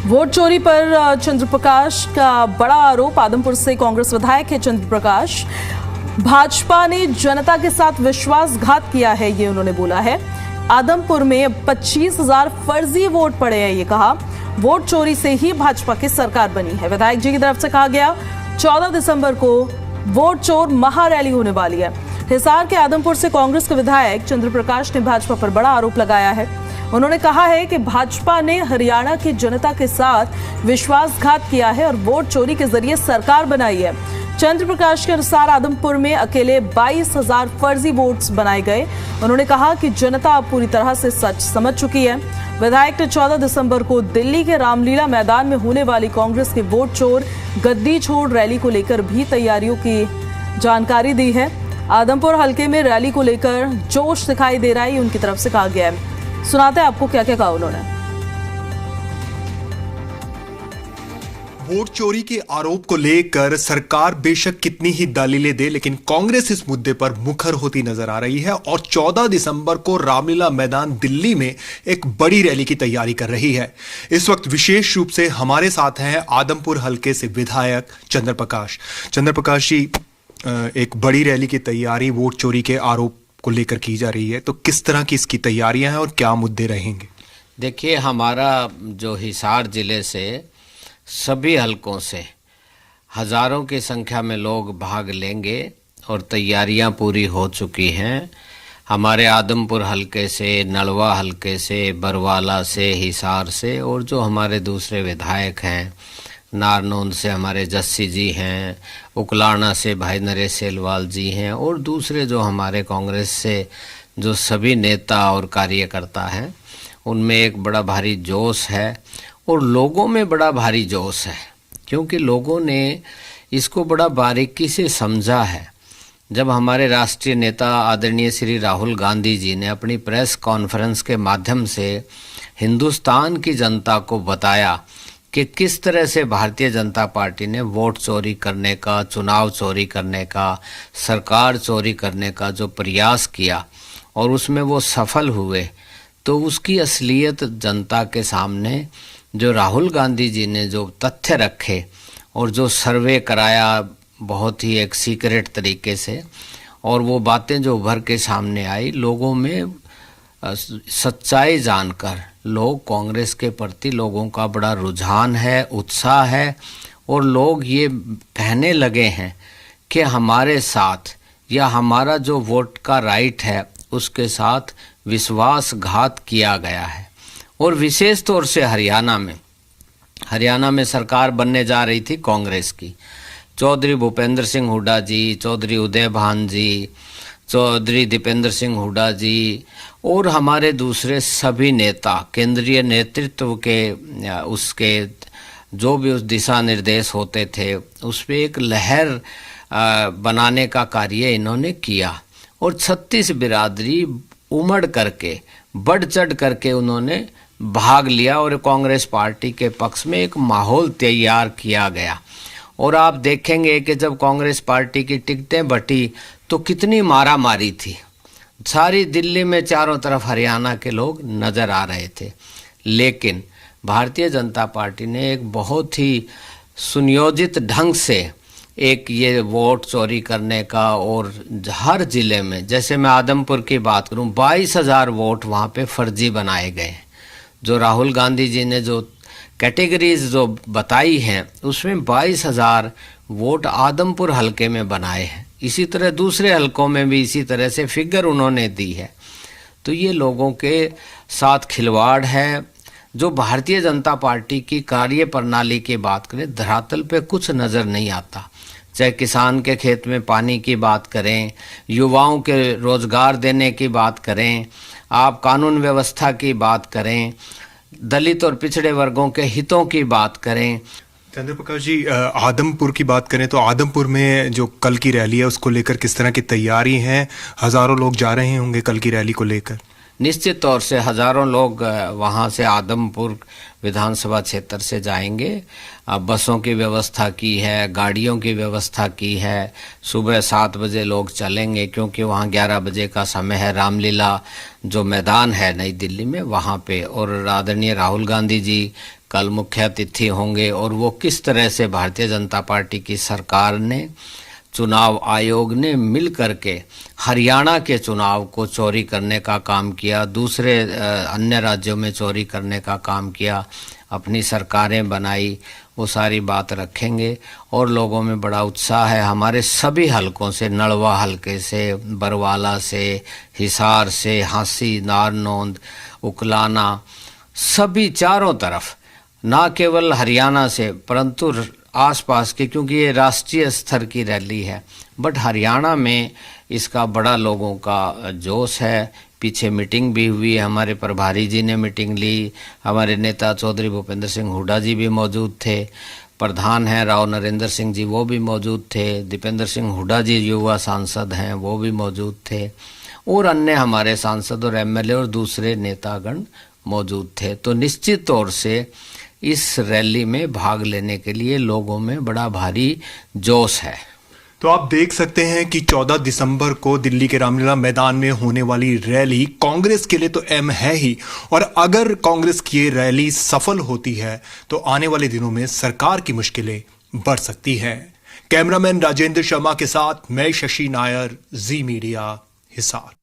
Vote चोरी पर चंद्र प्रकाश का बड़ा आरोप। आदमपुर से कांग्रेस विधायक है चंद्र प्रकाश। भाजपा ने जनता के साथ विश्वासघात किया है, ये उन्होंने बोला है। आदमपुर में 25,000 फर्जी वोट पड़े हैं, ये कहा। वोट चोरी से ही भाजपा की सरकार बनी है। विधायक जी की तरफ से कहा गया 14 दिसंबर को वोट चोर महारैली होने वाली है। हिसार के आदमपुर से कांग्रेस के विधायक चंद्र प्रकाश ने भाजपा पर बड़ा आरोप लगाया है। उन्होंने कहा है कि भाजपा ने हरियाणा की जनता के साथ विश्वासघात किया है और वोट चोरी के जरिए सरकार बनाई है। चंद्र प्रकाश के अनुसार आदमपुर में अकेले 22,000 फर्जी वोट्स बनाए गए। उन्होंने कहा कि जनता अब पूरी तरह से सच समझ चुकी है। विधायक ने 14 दिसंबर को दिल्ली के रामलीला मैदान में होने वाली कांग्रेस की वोट चोर गद्दी छोड़ रैली को लेकर भी तैयारियों की जानकारी दी है। आदमपुर हलके में रैली को लेकर जोश दिखाई दे रहा है, उनकी तरफ से कहा गया है। सुनाते हैं आपको क्या क्या कहा उन्होंने। वोट चोरी के आरोप को लेकर सरकार बेशक कितनी ही दलीलें दे, लेकिन कांग्रेस इस मुद्दे पर मुखर होती नजर आ रही है और 14 दिसंबर को रामलीला मैदान दिल्ली में एक बड़ी रैली की तैयारी कर रही है। इस वक्त विशेष रूप से हमारे साथ हैं आदमपुर हलके से विधायक चंद्र प्रकाश। चंद्र प्रकाश जी, एक बड़ी रैली की तैयारी वोट चोरी के आरोप को लेकर की जा रही है, तो किस तरह की इसकी तैयारियां हैं और क्या मुद्दे रहेंगे? देखिए, हमारा जो हिसार जिले से सभी हलकों से हजारों की संख्या में लोग भाग लेंगे और तैयारियां पूरी हो चुकी हैं। हमारे आदमपुर हलके से, नलवा हलके से, बरवाला से, हिसार से और जो हमारे दूसरे विधायक हैं, नारनौंद से हमारे जस्सी जी हैं, उकलाना से भाई नरेश सेलवाल जी हैं और दूसरे जो हमारे कांग्रेस से जो सभी नेता और कार्यकर्ता हैं, उनमें एक बड़ा भारी जोश है और लोगों में बड़ा भारी जोश है, क्योंकि लोगों ने इसको बड़ा बारीकी से समझा है। जब हमारे राष्ट्रीय नेता आदरणीय श्री राहुल गांधी जी ने अपनी प्रेस कॉन्फ्रेंस के माध्यम से हिंदुस्तान की जनता को बताया कि किस तरह से भारतीय जनता पार्टी ने वोट चोरी करने का, चुनाव चोरी करने का, सरकार चोरी करने का जो प्रयास किया और उसमें वो सफल हुए, तो उसकी असलियत जनता के सामने जो राहुल गांधी जी ने जो तथ्य रखे और जो सर्वे कराया बहुत ही एक सीक्रेट तरीके से, और वो बातें जो उभर के सामने आई, लोगों में सच्चाई जानकर लोग कांग्रेस के प्रति लोगों का बड़ा रुझान है, उत्साह है और लोग ये कहने लगे हैं कि हमारे साथ या हमारा जो वोट का राइट है उसके साथ विश्वासघात किया गया है। और विशेष तौर से हरियाणा में सरकार बनने जा रही थी कांग्रेस की। चौधरी भूपेंद्र सिंह हुड्डा जी, चौधरी उदय भान जी, चौधरी दीपेंद्र सिंह हुड्डा जी और हमारे दूसरे सभी नेता, केंद्रीय नेतृत्व के उसके जो भी उस दिशा निर्देश होते थे, उस पर एक लहर बनाने का कार्य इन्होंने किया और 36 बिरादरी उमड़ करके, बढ़ चढ़ करके उन्होंने भाग लिया और कांग्रेस पार्टी के पक्ष में एक माहौल तैयार किया गया। और आप देखेंगे कि जब कांग्रेस पार्टी की टिकटें बटी तो कितनी मारा मारी थी। सारी दिल्ली में चारों तरफ हरियाणा के लोग नजर आ रहे थे, लेकिन भारतीय जनता पार्टी ने एक बहुत ही सुनियोजित ढंग से एक ये वोट चोरी करने का, और हर जिले में, जैसे मैं आदमपुर की बात करूं, 22,000 वोट वहां पे फर्जी बनाए गए। जो राहुल गांधी जी ने जो कैटेगरीज जो बताई हैं उसमें 22,000 वोट आदमपुर हलके में बनाए हैं। इसी तरह दूसरे हलकों में भी इसी तरह से फिगर उन्होंने दी है। तो ये लोगों के साथ खिलवाड़ है। जो भारतीय जनता पार्टी की कार्य प्रणाली की बात करें, धरातल पे कुछ नज़र नहीं आता। चाहे किसान के खेत में पानी की बात करें, युवाओं के रोजगार देने की बात करें, आप कानून व्यवस्था की बात करें, दलित और पिछड़े वर्गों के हितों की बात करें। चंद्र प्रकाश जी, आदमपुर की बात करें तो आदमपुर में जो कल की रैली है उसको लेकर किस तरह की तैयारी है? हजारों लोग जा रहे होंगे कल की रैली को लेकर। निश्चित तौर से हजारों लोग वहां से आदमपुर विधानसभा क्षेत्र से जाएंगे। बसों की व्यवस्था की है, गाड़ियों की व्यवस्था की है। सुबह 7 बजे लोग चलेंगे, क्योंकि वहाँ 11 बजे का समय है। रामलीला जो मैदान है नई दिल्ली में, वहाँ पे, और आदरणीय राहुल गांधी जी कल मुख्य अतिथि होंगे और वो किस तरह से भारतीय जनता पार्टी की सरकार ने, चुनाव आयोग ने मिल करके हरियाणा के चुनाव को चोरी करने का काम किया, दूसरे अन्य राज्यों में चोरी करने का काम किया, अपनी सरकारें बनाई, वो सारी बात रखेंगे। और लोगों में बड़ा उत्साह है। हमारे सभी हलकों से, नलवा हलके से, बरवाला से, हिसार से, हांसी, नारनौंद, उकलाना, सभी चारों तरफ, ना केवल हरियाणा से परंतु आसपास के, क्योंकि ये राष्ट्रीय स्तर की रैली है, बट हरियाणा में इसका बड़ा लोगों का जोश है। पीछे मीटिंग भी हुई, हमारे प्रभारी जी ने मीटिंग ली, हमारे नेता चौधरी भूपेंद्र सिंह हुड्डा जी भी मौजूद थे, प्रधान हैं राव नरेंद्र सिंह जी वो भी मौजूद थे, दीपेंद्र सिंह हुड्डा जी युवा सांसद हैं वो भी मौजूद थे, और अन्य हमारे सांसद और एमएलए और दूसरे नेतागण मौजूद थे। तो निश्चित तौर से इस रैली में भाग लेने के लिए लोगों में बड़ा भारी जोश है। तो आप देख सकते हैं कि 14 दिसंबर को दिल्ली के रामलीला मैदान में होने वाली रैली कांग्रेस के लिए तो अहम है ही, और अगर कांग्रेस की ये रैली सफल होती है तो आने वाले दिनों में सरकार की मुश्किलें बढ़ सकती हैं। कैमरामैन राजेंद्र शर्मा के साथ मैं शशि नायर, जी मीडिया, हिसार।